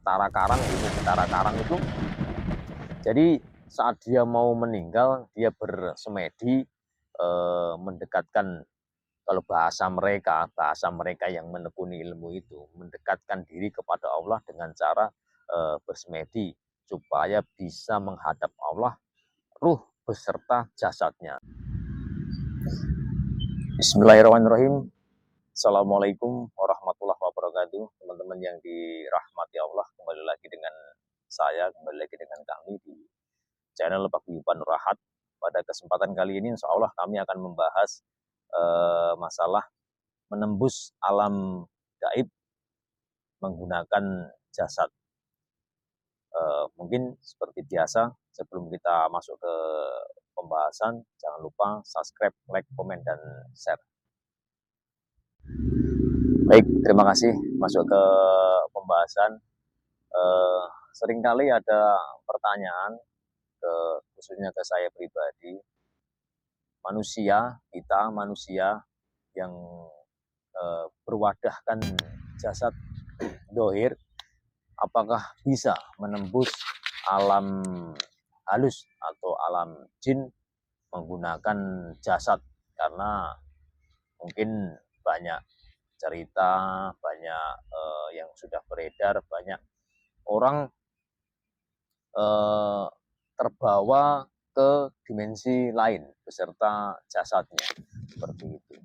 Batara Karang, ilmu Batara Karang itu. Jadi saat dia mau meninggal, dia bersemedi mendekatkan, kalau bahasa mereka yang menekuni ilmu itu, mendekatkan diri kepada Allah dengan cara bersemedi supaya bisa menghadap Allah, ruh beserta jasadnya. Bismillahirrahmanirrahim. Assalamualaikum warahmatullahi wabarakatuh. Teman-teman yang dirahmati Allah, kembali lagi dengan saya, kembali lagi dengan kami di channel Paguyuban Rahat. Pada kesempatan kali ini insya Allah kami akan membahas masalah menembus alam gaib menggunakan jasad. Mungkin seperti biasa, sebelum kita masuk ke pembahasan, jangan lupa subscribe, like, komen, dan share. Baik, terima kasih. Masuk ke pembahasan. Seringkali ada pertanyaan, khususnya ke saya pribadi, kita manusia yang berwadahkan jasad dohir, apakah bisa menembus alam halus atau alam jin menggunakan jasad? Karena mungkin banyak cerita, banyak yang sudah beredar, banyak orang terbawa ke dimensi lain beserta jasadnya, seperti itu.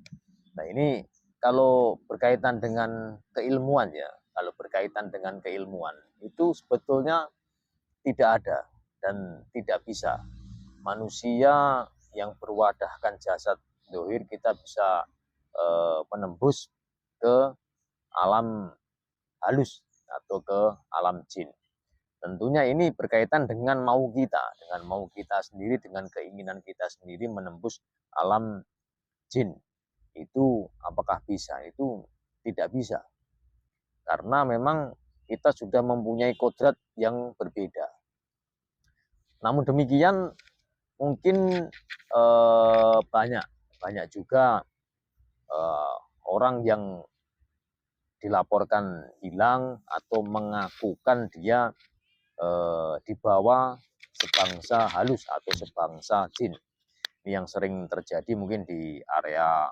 Nah, ini kalau berkaitan dengan keilmuan ya, kalau berkaitan dengan keilmuan itu sebetulnya tidak ada dan tidak bisa. Manusia yang berwadahkan jasad dohir kita bisa menembus ke alam halus atau ke alam jin. Tentunya ini berkaitan dengan mau kita sendiri, dengan keinginan kita sendiri menembus alam jin. Itu apakah bisa? Itu tidak bisa. Karena memang kita sudah mempunyai kodrat yang berbeda. Namun demikian mungkin banyak juga orang yang dilaporkan hilang atau mengakukan dia dibawa sebangsa halus atau sebangsa jin. Ini yang sering terjadi mungkin di area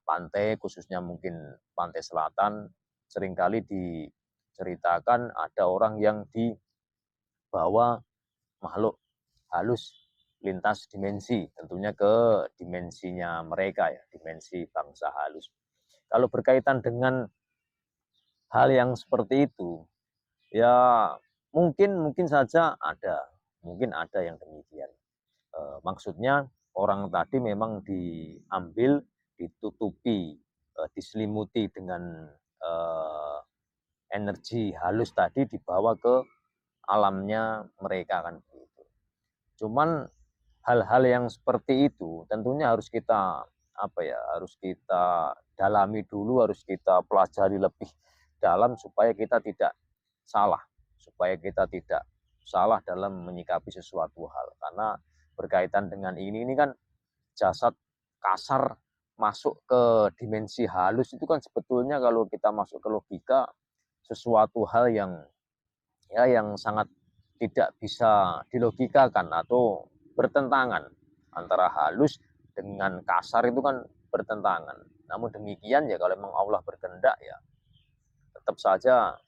pantai, khususnya mungkin pantai selatan. Seringkali diceritakan ada orang yang dibawa makhluk halus lintas dimensi, tentunya ke dimensinya mereka ya, dimensi bangsa halus. Kalau berkaitan dengan hal yang seperti itu, ya mungkin saja mungkin ada yang demikian. Maksudnya orang tadi memang diambil, ditutupi, diselimuti dengan energi halus tadi, dibawa ke alamnya mereka kan begitu. Cuman hal-hal yang seperti itu tentunya harus kita harus kita dalami dulu, harus kita pelajari lebih dalam supaya kita tidak salah, dalam menyikapi sesuatu hal. Karena berkaitan dengan ini kan jasad kasar masuk ke dimensi halus itu kan sebetulnya kalau kita masuk ke logika sesuatu hal yang sangat tidak bisa dilogikakan atau bertentangan. Antara halus dengan kasar itu kan bertentangan. Namun demikian ya, kalau memang Allah berkehendak ya tetap saja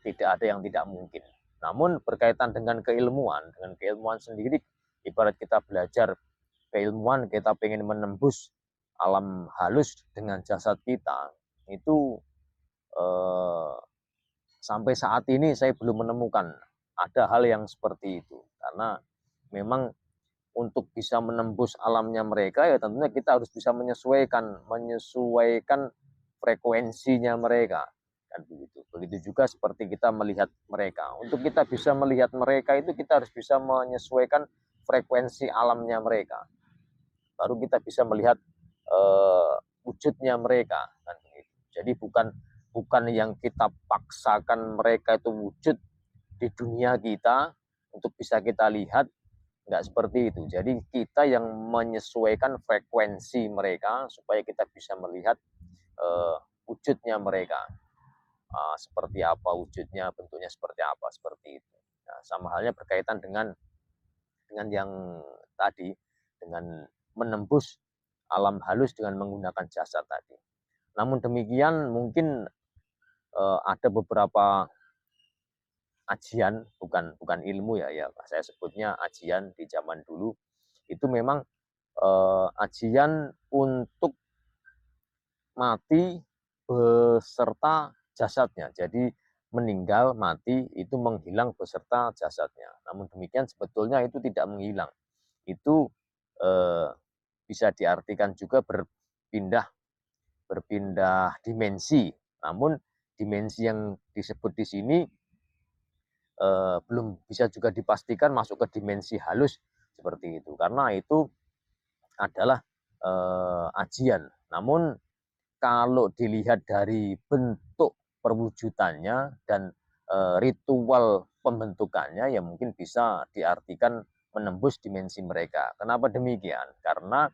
tidak ada yang tidak mungkin. Namun berkaitan dengan keilmuan sendiri, ibarat kita belajar keilmuan, kita pengen menembus alam halus dengan jasad kita, itu sampai saat ini saya belum menemukan ada hal yang seperti itu. Karena memang untuk bisa menembus alamnya mereka ya tentunya kita harus bisa menyesuaikan frekuensinya mereka kan begitu. Begitu juga seperti kita melihat mereka. Untuk kita bisa melihat mereka itu kita harus bisa menyesuaikan frekuensi alamnya mereka. Baru kita bisa melihat wujudnya mereka kan begitu. Jadi bukan yang kita paksakan mereka itu wujud di dunia kita untuk bisa kita lihat, enggak seperti itu. Jadi kita yang menyesuaikan frekuensi mereka supaya kita bisa melihat wujudnya mereka. seperti apa wujudnya, bentuknya seperti apa, seperti itu. Nah, sama halnya berkaitan dengan yang tadi, dengan menembus alam halus dengan menggunakan jasad tadi. Namun demikian mungkin ada beberapa ajian, bukan ilmu ya, saya sebutnya ajian di zaman dulu itu memang ajian untuk mati beserta jasadnya. Jadi meninggal mati itu menghilang beserta jasadnya. Namun demikian sebetulnya itu tidak menghilang. Itu bisa diartikan juga berpindah dimensi. Namun dimensi yang disebut di sini belum bisa juga dipastikan masuk ke dimensi halus seperti itu. Karena itu adalah ajian. Namun kalau dilihat dari bentuk perwujudannya dan ritual pembentukannya ya mungkin bisa diartikan menembus dimensi mereka. Kenapa demikian? Karena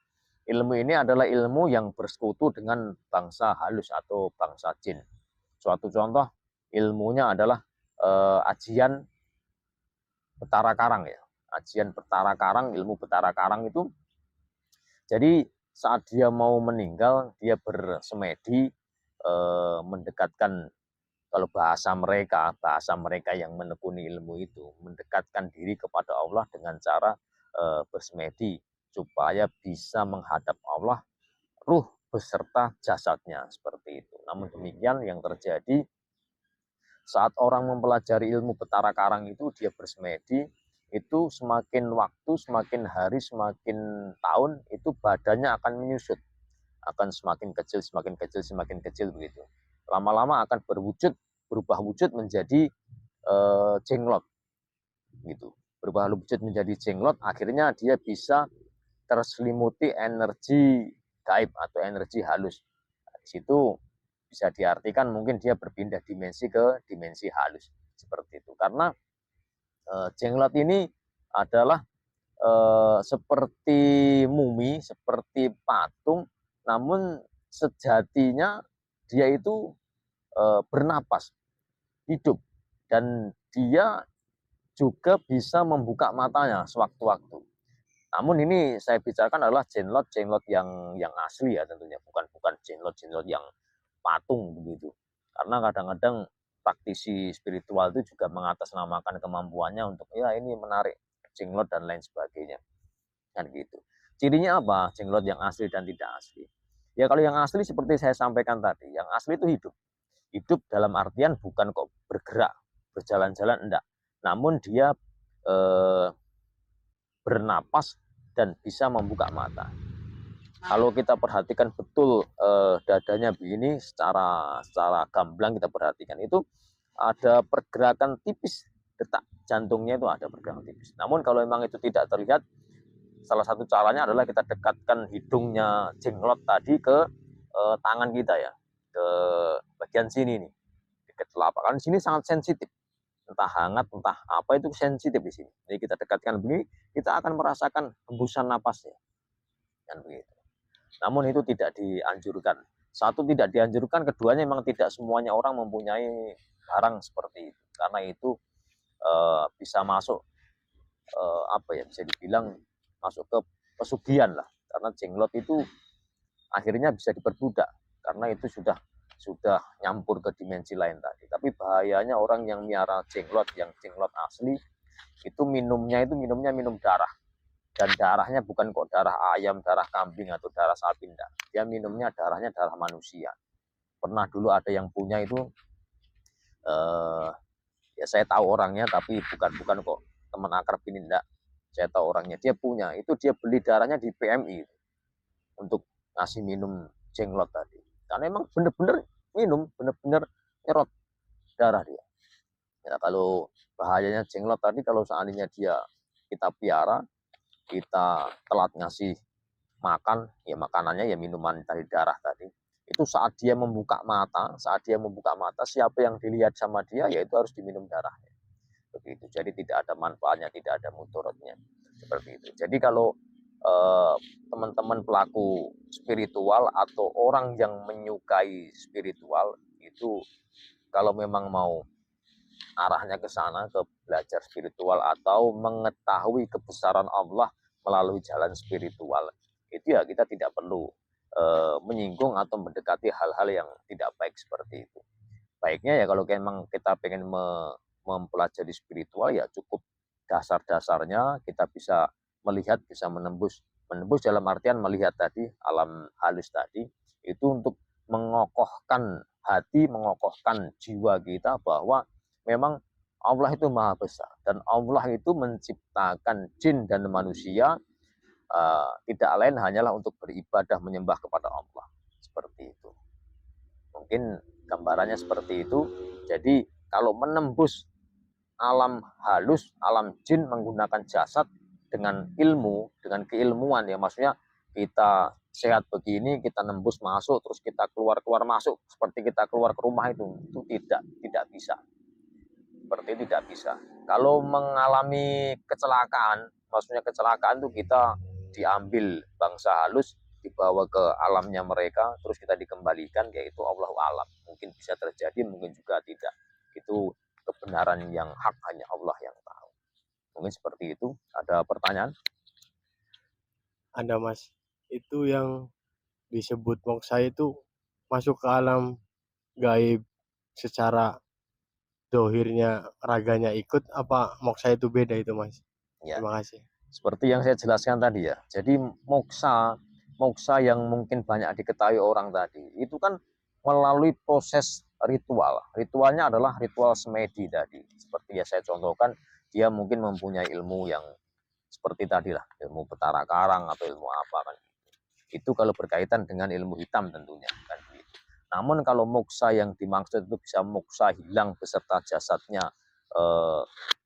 ilmu ini adalah ilmu yang bersekutu dengan bangsa halus atau bangsa jin. Suatu contoh ilmunya adalah ajian Betara Karang ya. Ajian Betara Karang, ilmu Betara Karang itu jadi saat dia mau meninggal, dia bersemedi mendekatkan, kalau bahasa mereka yang menekuni ilmu itu, mendekatkan diri kepada Allah dengan cara bersemedi supaya bisa menghadap Allah, ruh beserta jasadnya seperti itu. Namun demikian yang terjadi saat orang mempelajari ilmu Betara Karang itu dia bersemedi, itu semakin waktu, semakin hari, semakin tahun itu badannya akan menyusut, akan semakin kecil, semakin kecil, semakin kecil begitu. Lama-lama akan berubah wujud menjadi jenglot gitu. Berubah wujud menjadi jenglot, akhirnya dia bisa terselimuti energi gaib atau energi halus. Nah, di situ bisa diartikan mungkin dia berpindah dimensi ke dimensi halus seperti itu. Karena jenglot ini adalah seperti mumi, seperti patung, namun sejatinya dia itu bernapas, hidup, dan dia juga bisa membuka matanya sewaktu-waktu. Namun ini saya bicarakan adalah jenglot yang asli ya tentunya, bukan jenglot yang patung begitu. Karena kadang-kadang praktisi spiritual itu juga mengatasnamakan kemampuannya untuk ya ini menarik jenglot dan lain sebagainya. Kan gitu. Cirinya apa? Jenglot yang asli dan tidak asli. Ya kalau yang asli seperti saya sampaikan tadi, yang asli itu hidup. Hidup dalam artian bukan kok bergerak, berjalan-jalan enggak. Namun dia eh, bernapas dan bisa membuka mata. Kalau kita perhatikan betul dadanya begini secara gamblang kita perhatikan itu ada pergerakan tipis, detak jantungnya itu ada pergerakan tipis. Namun kalau memang itu tidak terlihat, salah satu caranya adalah kita dekatkan hidungnya jenglot tadi ke tangan kita ya, ke bagian sini nih, dekat telapak. Kan sini sangat sensitif, entah hangat, entah apa itu sensitif di sini. Jadi kita dekatkan begini, kita akan merasakan hembusan napasnya, kan begitu. Namun itu tidak dianjurkan. Satu tidak dianjurkan, keduanya memang tidak semuanya orang mempunyai barang seperti itu. Karena itu bisa masuk apa ya, bisa dibilang masuk ke pesugihan lah. Karena jenglot itu akhirnya bisa diperbudak karena itu sudah nyampur ke dimensi lain tadi. Tapi bahayanya orang yang miara jenglot, yang jenglot asli itu minumnya minum darah. Dan darahnya bukan kok darah ayam, darah kambing atau darah sapi, enggak. Dia minumnya darahnya darah manusia. Pernah dulu ada yang punya itu ya saya tahu orangnya tapi bukan kok teman akrab ini, enggak. Saya tahu orangnya, dia punya. Itu dia beli darahnya di PMI untuk ngasih minum jenglot tadi. Karena emang bener-bener minum, bener-bener nyerot darah dia. Ya, kalau bahayanya jenglot tadi kalau seandainya dia kita piara, kita telat ngasih makan, ya makanannya ya minuman dari darah tadi. Itu saat dia membuka mata, siapa yang dilihat sama dia, ya itu harus diminum darahnya. Begitu. Jadi tidak ada manfaatnya, tidak ada mudaratnya. Seperti itu. Jadi kalau teman-teman pelaku spiritual atau orang yang menyukai spiritual itu kalau memang mau arahnya ke sana, ke belajar spiritual atau mengetahui kebesaran Allah melalui jalan spiritual, itu ya kita tidak perlu menyinggung atau mendekati hal-hal yang tidak baik seperti itu. Baiknya ya kalau memang kita pengen mempelajari spiritual ya cukup dasar-dasarnya, kita bisa melihat, bisa menembus dalam artian melihat tadi alam halus tadi, itu untuk mengokohkan hati, mengokohkan jiwa kita bahwa memang Allah itu maha besar dan Allah itu menciptakan jin dan manusia tidak lain hanyalah untuk beribadah menyembah kepada Allah, seperti itu. Mungkin gambarannya seperti itu. Jadi kalau menembus alam halus, alam jin menggunakan jasad dengan ilmu, dengan keilmuan ya, maksudnya kita sehat begini, kita nembus masuk, terus kita keluar masuk, seperti kita keluar ke rumah itu tidak bisa. Seperti tidak bisa. Kalau mengalami kecelakaan, maksudnya kecelakaan itu kita diambil bangsa halus, dibawa ke alamnya mereka, terus kita dikembalikan, yaitu Allahu alam. Mungkin bisa terjadi, mungkin juga tidak. Itu kebenaran yang hak hanya Allah yang tahu. Mungkin seperti itu. Ada pertanyaan? Ada Mas, itu yang disebut moksa itu masuk ke alam gaib secara dohirnya raganya ikut, apa moksa itu beda itu Mas? Ya, Terima kasih. seperti yang saya jelaskan tadi ya. Jadi moksa yang mungkin banyak diketahui orang tadi, itu kan melalui proses ritual. Ritualnya adalah ritual semedi tadi. Seperti ya saya contohkan, dia mungkin mempunyai ilmu yang seperti tadi lah, ilmu petara karang atau ilmu apa kan. Itu kalau berkaitan dengan ilmu hitam tentunya kan begitu. Namun kalau moksa yang dimaksud itu bisa moksa hilang beserta jasadnya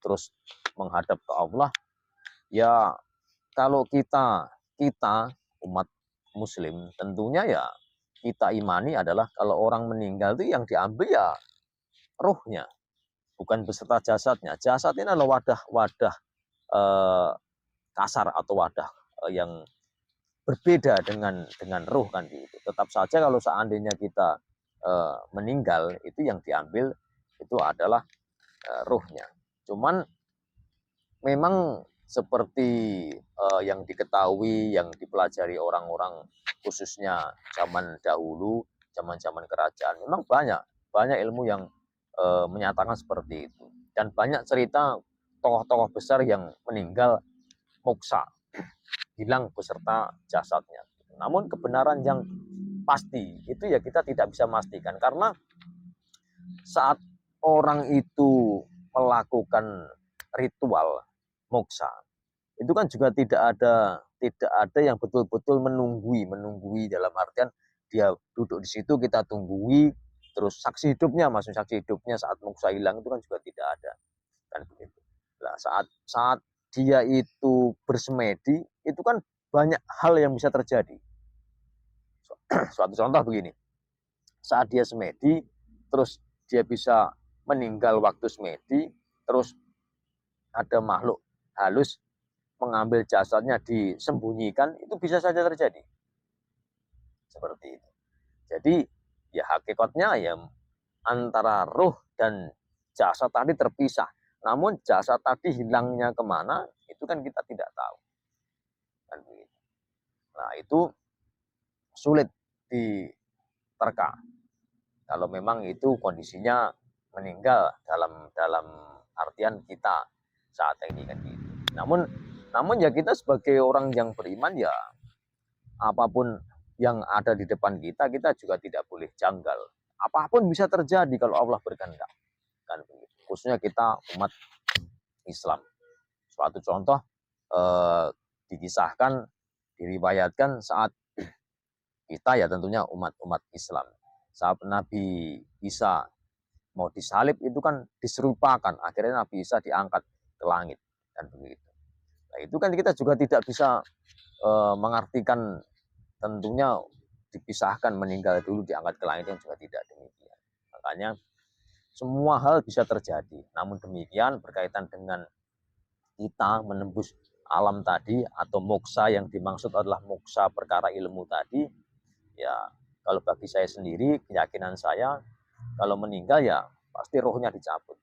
terus menghadap ke Allah, ya kalau kita umat muslim tentunya ya kita imani adalah kalau orang meninggal itu yang diambil ya ruhnya, bukan beserta jasadnya. Jasad ini adalah wadah eh, kasar atau wadah yang berbeda dengan ruh kan gitu. Tetap saja kalau seandainya kita meninggal, itu yang diambil itu adalah ruhnya. Cuman memang seperti yang diketahui, yang dipelajari orang-orang khususnya zaman dahulu, zaman-zaman kerajaan, memang banyak ilmu yang menyatakan seperti itu. Dan banyak cerita tokoh-tokoh besar yang meninggal moksa, hilang beserta jasadnya. Namun kebenaran yang pasti itu ya kita tidak bisa memastikan, karena saat orang itu melakukan ritual moksa, itu kan juga tidak ada yang betul-betul menunggui dalam artian dia duduk di situ kita tunggui, terus saksi hidupnya, maksud saksi hidupnya saat moksa hilang itu kan juga tidak ada kan begitu. Nah, saat dia itu bersemedi, itu kan banyak hal yang bisa terjadi. Suatu contoh begini, saat dia semedi, terus dia bisa meninggal waktu semedi, terus ada makhluk halus mengambil jasadnya disembunyikan, itu bisa saja terjadi. Seperti itu. Jadi ya hakikatnya ya antara ruh dan jasad tadi terpisah. Namun jasad tadi hilangnya kemana, itu kan kita tidak tahu. Kan begitu. Nah itu sulit diterka. Kalau memang itu kondisinya meninggal dalam dalam artian kita saat ini kan gitu. Namun ya kita sebagai orang yang beriman ya apapun yang ada di depan kita, kita juga tidak boleh janggal. Apapun bisa terjadi kalau Allah berkehendak. Kan begitu. Khususnya kita umat Islam. Suatu contoh dikisahkan, diriwayatkan saat kita ya tentunya umat Islam. Saat Nabi Isa mau disalib itu kan diserupakan, akhirnya Nabi Isa diangkat ke langit dan begitu. Nah, itu kan kita juga tidak bisa mengartikan tentunya dipisahkan, meninggal dulu diangkat ke langit, yang juga tidak demikian. Makanya semua hal bisa terjadi. Namun demikian berkaitan dengan kita menembus alam tadi atau moksa, yang dimaksud adalah moksa perkara ilmu tadi, ya kalau bagi saya sendiri keyakinan saya kalau meninggal ya pasti rohnya dicabut.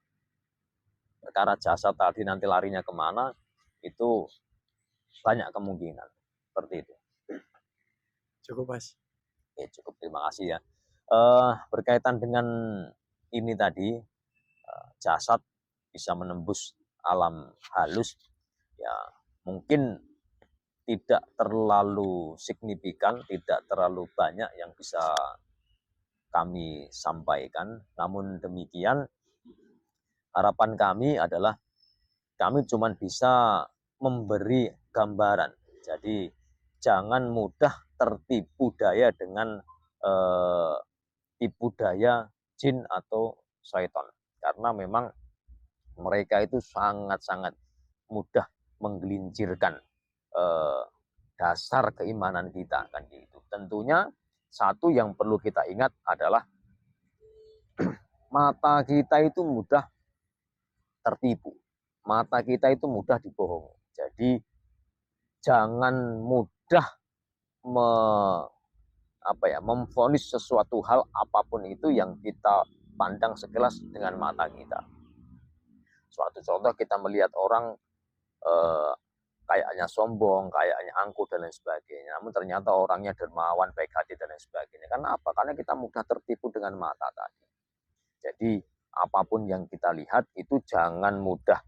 Perkara jasad tadi nanti larinya kemana, itu banyak kemungkinan. Seperti itu. Cukup Mas. Oke, cukup, terima kasih ya. Berkaitan dengan ini tadi, jasad bisa menembus alam halus, ya mungkin tidak terlalu signifikan, tidak terlalu banyak yang bisa kami sampaikan. Namun demikian, harapan kami adalah kami cuma bisa memberi gambaran. Jadi jangan mudah tertipu daya dengan tipu daya jin atau syaitan. Karena memang mereka itu sangat-sangat mudah menggelincirkan dasar keimanan kita kan gitu. Tentunya satu yang perlu kita ingat adalah mata kita itu mudah tertipu. Mata kita itu mudah dibohongi. Jadi jangan mudah memvonis sesuatu hal apapun itu yang kita pandang sekilas dengan mata kita. Suatu contoh, kita melihat orang kayaknya sombong, kayaknya angkuh dan lain sebagainya. Namun ternyata orangnya dermawan, baik hati dan lain sebagainya. Karena apa? Karena kita mudah tertipu dengan mata tadi. Jadi apapun yang kita lihat itu jangan mudah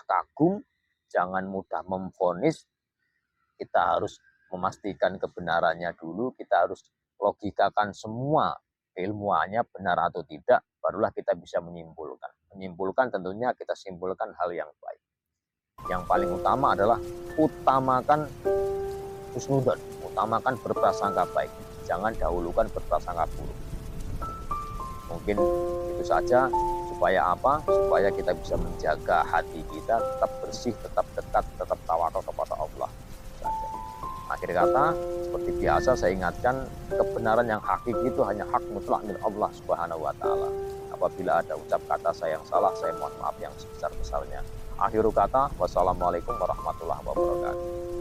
kagum, jangan mudah memvonis. Kita harus memastikan kebenarannya dulu, kita harus logikakan semua ilmuannya benar atau tidak, barulah kita bisa menyimpulkan. Menyimpulkan tentunya kita simpulkan hal yang baik. Yang paling utama adalah utamakan husnudon, utamakan berprasangka baik, jangan dahulukan berprasangka buruk. Mungkin itu saja. Supaya apa? Supaya kita bisa menjaga hati kita tetap bersih, tetap dekat, tetap tawakal kepada Allah. Akhir kata, seperti biasa saya ingatkan, kebenaran yang hakiki itu hanya hak mutlak milik Allah Subhanahu wa taala. Apabila ada ucap kata saya yang salah, saya mohon maaf yang sebesar-besarnya. Akhir kata, wassalamualaikum warahmatullahi wabarakatuh.